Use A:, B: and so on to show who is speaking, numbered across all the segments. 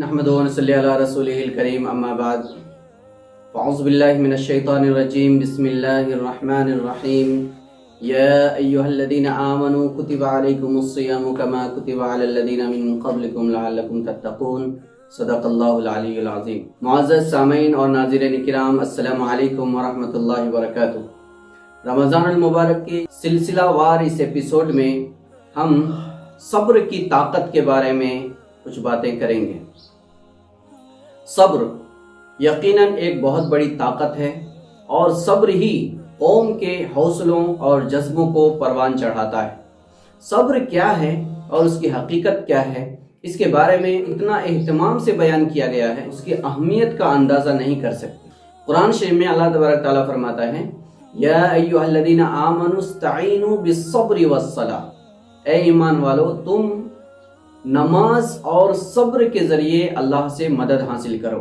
A: नहमदुहु व नसल्ली अला रसूलिहिल करीम अम्मा बाद फ़अऊज़ु बिल्लाहि मिनश शैतानिर रजीम बिस्मिल्लाहिर रहमानिर रहीम या अय्युहल्लज़ीना आमनू कुतिबा अलैकुमुस सियामु कमा कुतिबा अलल लज़ीना मिन क़ब्लिकुम लअल्लकुम तत्तक़ून सदक़ल्लाहुल अलीयुल अज़ीम। मुअज़्ज़ज़ सामीन और नाज़रीन किराम, अस्सलामु अलैकुम व रहमतुल्लाहि व बरकातुहू। रमज़ानुल मुबारक के सिलसिलावार इस एपिसोड में हम सब्र की ताकत के बारे में कुछ बातें करेंगे। सब्र यकीनन एक बहुत बड़ी ताकत है और सब्र ही कौम के हौसलों और जज्बों को परवान चढ़ाता है। सब्र क्या है और उसकी हकीकत क्या है, इसके बारे में इतना एहतमाम से बयान किया गया है, उसकी अहमियत का अंदाज़ा नहीं कर सकते। कुरान शरीफ में अल्लाह तबारक तआला फरमाता है, या अय्युहल्लज़ीना आमनू इस्तईनू बिस्सब्रि वस्सलाह, ए ईमान वालो तुम नमाज और सब्र के ज़रिए अल्लाह से मदद हासिल करो।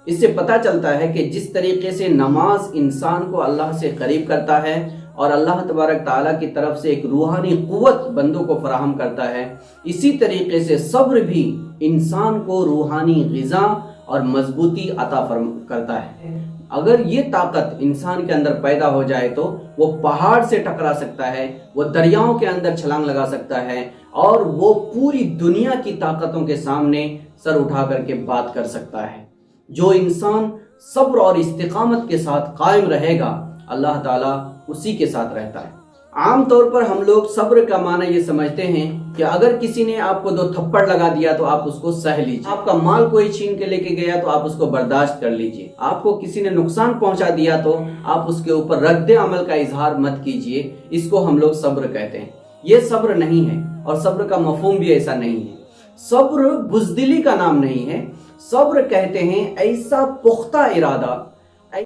A: इससे पता चलता है कि जिस तरीके से नमाज इंसान को अल्लाह से करीब करता है और अल्लाह तबारक ताला की तरफ से एक रूहानी क़ुव्वत बंदों को फराहम करता है, इसी तरीके से सब्र भी इंसान को रूहानी ग़िज़ा और मजबूती अता करता है। अगर ये ताकत इंसान के अंदर पैदा हो जाए तो वो पहाड़ से टकरा सकता है, वो दरियाओं के अंदर छलांग लगा सकता है और वो पूरी दुनिया की ताकतों के सामने सर उठा करके बात कर सकता है। जो इंसान सब्र और इस्तिकामत के साथ कायम रहेगा, अल्लाह ताला उसी के साथ रहता है। आम तौर पर हम लोग सब्र का माना ये समझते हैं कि अगर किसी ने आपको 2 थप्पड़ लगा दिया तो आप उसको सह लीजिए, आपका माल कोई छीन के लेके गया तो आप उसको बर्दाश्त कर लीजिए, आपको किसी ने नुकसान पहुंचा दिया तो आप उसके ऊपर रद्द अमल का इजहार मत कीजिए। इसको हम लोग सब्र कहते हैं। ये सब्र नहीं है और सब्र का मफहूम भी ऐसा नहीं है। सब्र बुज़दिली का नाम नहीं है। सब्र कहते हैं ऐसा पुख्ता इरादा,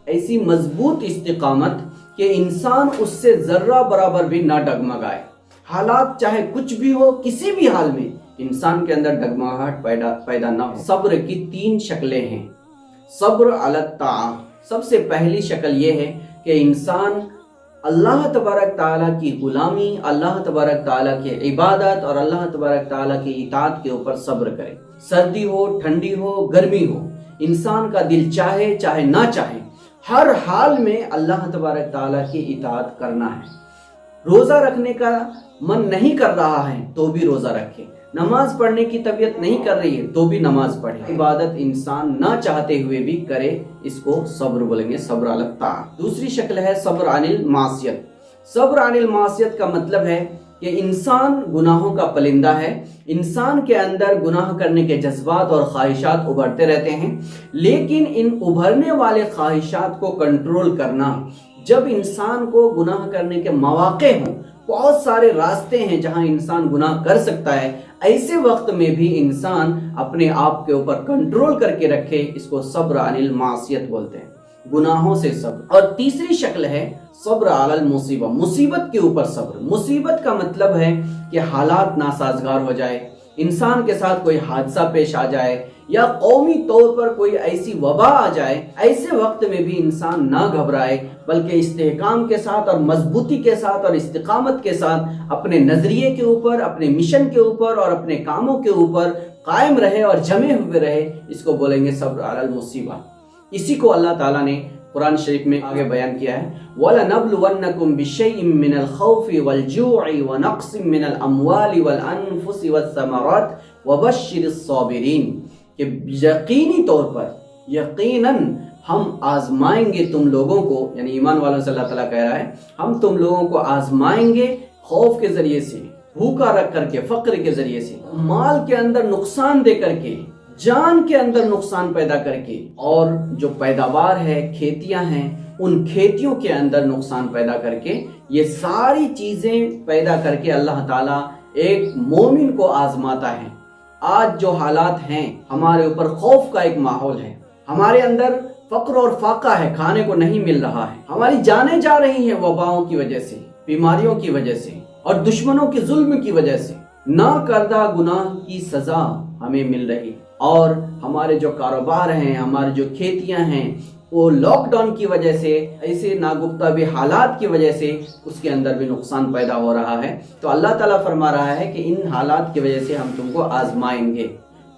A: ऐसी मजबूत इस्तिकामत कि इंसान उससे जर्रा बराबर भी ना डगमगाए। हालात चाहे कुछ भी हो, किसी भी हाल में इंसान के अंदर डगमगाहट पैदा ना हो। सब्र की 3 शक्लें हैं। सब्र अलत ताआ, सबसे पहली शक्ल ये है कि इंसान अल्लाह तबारक ताला की गुलामी, अल्लाह तबारक ताला की इबादत और अल्लाह तबारक ताला की इताअत के ऊपर सब्र करे। सर्दी हो, ठंडी हो, गर्मी हो, इंसान का दिल चाहे चाहे ना चाहे, हर हाल में अल्लाह तबारक ताला की इताअत करना है। रोज़ा रखने का मन नहीं कर रहा है तो भी रोज़ा रखे, नमाज पढ़ने की तबीयत नहीं कर रही है तो भी नमाज पढ़े। इबादत इंसान ना चाहते हुए भी करे, इसको सब्र बोलेंगे, सब्र अलत ताआ। दूसरी शक्ल है सब्र अनिल मासियत। सब्र अनिल मासियत का मतलब है कि इंसान गुनाहों का पलिंदा है। इंसान के अंदर गुनाह करने के जज्बात और ख्वाहिशात उभरते रहते हैं, लेकिन इन उभरने वाले ख्वाहिशात को कंट्रोल करना, जब इंसान को गुनाह करने के मौके हों, बहुत सारे रास्ते हैं जहां इंसान गुनाह कर सकता है, ऐसे वक्त में भी इंसान अपने आप के ऊपर कंट्रोल करके रखे, इसको सब्र अनिल मासियत बोलते हैं, गुनाहों से सब्र। और तीसरी शक्ल है सब्र अलल मुसीबत, मुसीबत के ऊपर सब्र। मुसीबत का मतलब है कि हालात नासाजगार हो जाए, इंसान के साथ कोई हादसा पेश आ जाए या कौमी तौर पर कोई ऐसी वबा आ जाए, ऐसे वक्त में भी इंसान ना घबराए, बल्कि इस्तेहकाम के साथ और मजबूती के साथ और इस्तिकामत के साथ अपने नजरिए के ऊपर, अपने मिशन के ऊपर और अपने कामों के ऊपर कायम रहे और जमे हुए रहे, इसको बोलेंगे सब्र अलल मुसीबत। इसी को अल्लाह ताला ने कुरान शरीफ में आगे बयान किया है, वलनब्लुवन्नकुम बिशैइन मिनल खौफि वल जूइ व नक्सिम मिनल अमवालि वल अनफुसि वस्समरात वबश्शिरिस साबिरीन, कि यकीनी तौर पर, यकीनन हम आजमाएंगे तुम लोगों को, यानी ईमान वालों से अल्लाह ताला कह रहा है, हम तुम लोगों को आजमाएंगे खौफ के जरिए से, भूखा रख करके, फक्र के जरिए से, माल के अंदर नुकसान दे करके, जान के अंदर नुकसान पैदा करके, और जो पैदावार है, खेतियां हैं, उन खेतियों के अंदर नुकसान पैदा करके, ये सारी चीजें पैदा करके अल्लाह ताला एक मोमिन को आजमाता है। आज जो हालात हैं, हमारे ऊपर खौफ का एक माहौल है, हमारे अंदर फक्र और फाका है, खाने को नहीं मिल रहा है, हमारी जानें जा रही हैं वबाओं की वजह से, बीमारियों की वजह से और दुश्मनों के जुल्म की वजह से, ना करदा गुनाह की सजा हमें मिल रही, और हमारे जो कारोबार हैं, हमारी जो खेतियां हैं, वो लॉकडाउन की वजह से, ऐसे नागुफ्ता भी हालात की वजह से उसके अंदर भी नुकसान पैदा हो रहा है। तो अल्लाह ताला फरमा रहा है कि इन हालात की वजह से हम तुमको आजमाएंगे।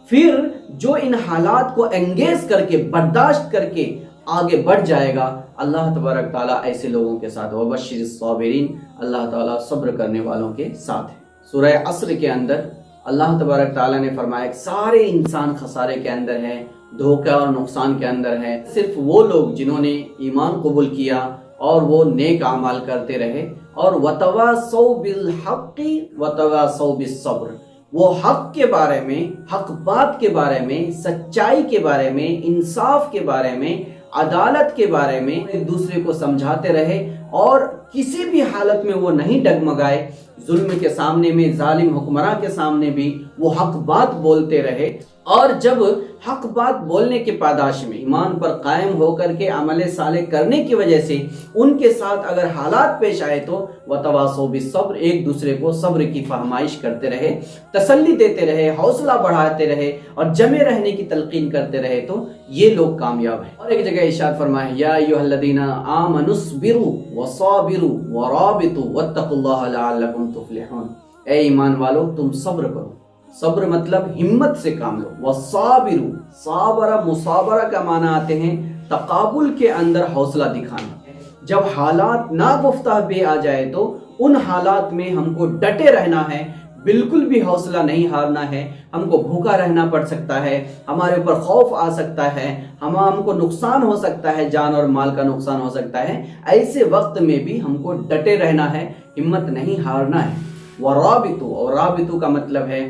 A: پھر جو ان حالات کو انگیز کر کے برداشت کر کے آگے بڑھ جائے گا، اللہ تبارک تعالیٰ ایسے لوگوں کے ساتھ وبشر الصابرین، اللہ تعالیٰ صبر کرنے والوں کے ساتھ ہے۔ سورہ عصر کے اندر اللہ تبارک تعالیٰ نے فرمایا کہ سارے انسان خسارے کے اندر ہیں، دھوکہ اور نقصان کے اندر ہے، صرف وہ لوگ جنہوں نے ایمان قبول کیا اور وہ نیک اعمال کرتے رہے، اور وتواصوا بالحق وتواصوا بالصبر، وہ حق کے بارے میں، حق بات کے بارے میں، سچائی کے بارے میں، انصاف کے بارے میں، عدالت کے بارے میں ایک دوسرے کو سمجھاتے رہے، اور کسی بھی حالت میں وہ نہیں ڈگمگائے، ظلم کے سامنے میں، ظالم حکمراں کے سامنے بھی وہ حق بات بولتے رہے۔ اور جب حق بات بولنے کے پاداش میں ایمان پر قائم ہو کر کے عمل صالح کرنے کی وجہ سے ان کے ساتھ اگر حالات پیش آئے تو وتواصوا بالصبر، ایک دوسرے کو صبر کی فہمائش کرتے رہے، تسلی دیتے رہے، حوصلہ بڑھاتے رہے اور جمے رہنے کی تلقین کرتے رہے، تو یہ لوگ کامیاب ہیں۔ اور ایک جگہ ارشاد فرمایا یا ایھا الذین آمنوا اصبروا وصابروا ورابطوا واتقوا اللہ لعلکم تفلحون، اے ایمان والو تم صبر کرو، صبر مطلب ہمت سے کام لو، وصابروا، صابرہ مصابرہ کا معنی آتے ہیں تقابل کے اندر حوصلہ دکھانا۔ جب حالات ناگفتہ بے آ جائے تو ان حالات میں ہم کو ڈٹے رہنا ہے، بالکل بھی حوصلہ نہیں ہارنا ہے، ہم کو بھوکا رہنا پڑ سکتا ہے، ہمارے اوپر خوف آ سکتا ہے، ہم کو نقصان ہو سکتا ہے، جان اور مال کا نقصان ہو سکتا ہے، ایسے وقت میں بھی ہم کو ڈٹے رہنا ہے، ہمت نہیں ہارنا ہے۔ ورابطو، اور رابطو کا مطلب ہے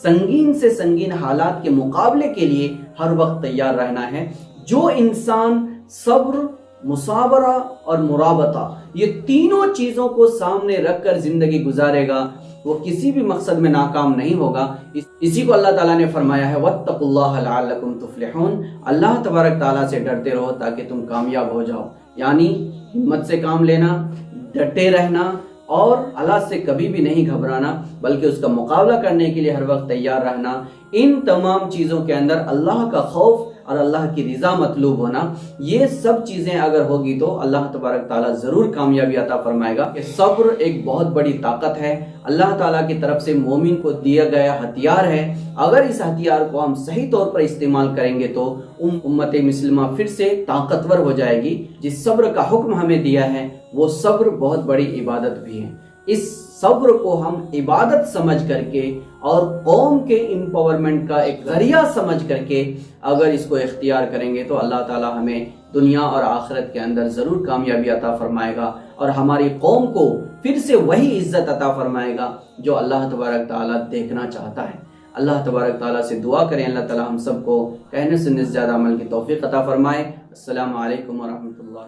A: سنگین سے سنگین حالات کے مقابلے کے لیے ہر وقت تیار رہنا ہے۔ جو انسان صبر، مصابرہ اور مرابطہ، یہ تینوں چیزوں کو سامنے رکھ کر زندگی گزارے گا، وہ کسی بھی مقصد میں ناکام نہیں ہوگا۔ اسی کو اللہ تعالیٰ نے فرمایا ہے واتقوا اللہ لعلکم تفلحون، اللہ تبارک تعالیٰ سے ڈرتے رہو تاکہ تم کامیاب ہو جاؤ، یعنی ہمت سے کام لینا، ڈٹے رہنا اور اللہ سے کبھی بھی نہیں گھبرانا بلکہ اس کا مقابلہ کرنے کے لیے ہر وقت تیار رہنا۔ ان تمام چیزوں کے اندر اللہ کا خوف اور اللہ کی رضا مطلوب ہونا، یہ سب چیزیں اگر ہوگی تو اللہ تبارک تعالیٰ ضرور کامیابی عطا فرمائے گا۔ کہ صبر ایک بہت بڑی طاقت ہے، اللہ تعالیٰ کی طرف سے مومن کو دیا گیا ہتھیار ہے، اگر اس ہتھیار کو ہم صحیح طور پر استعمال کریں گے تو امت مسلمہ پھر سے طاقتور ہو جائے گی۔ جس صبر کا حکم ہمیں دیا ہے وہ صبر بہت بڑی عبادت بھی ہے، اس صبر کو ہم عبادت سمجھ کر کے اور قوم کے امپاورمنٹ کا ایک ذریعہ سمجھ کر کے اگر اس کو اختیار کریں گے تو اللہ تعالیٰ ہمیں دنیا اور آخرت کے اندر ضرور کامیابی عطا فرمائے گا، اور ہماری قوم کو پھر سے وہی عزت عطا فرمائے گا جو اللہ تبارک تعالیٰ دیکھنا چاہتا ہے۔ اللہ تبارک تعالیٰ سے دعا کریں اللہ تعالیٰ ہم سب کو کہنے سننے سے زیادہ عمل کی توفیق عطا فرمائے۔ السلام علیکم ورحمۃ اللہ۔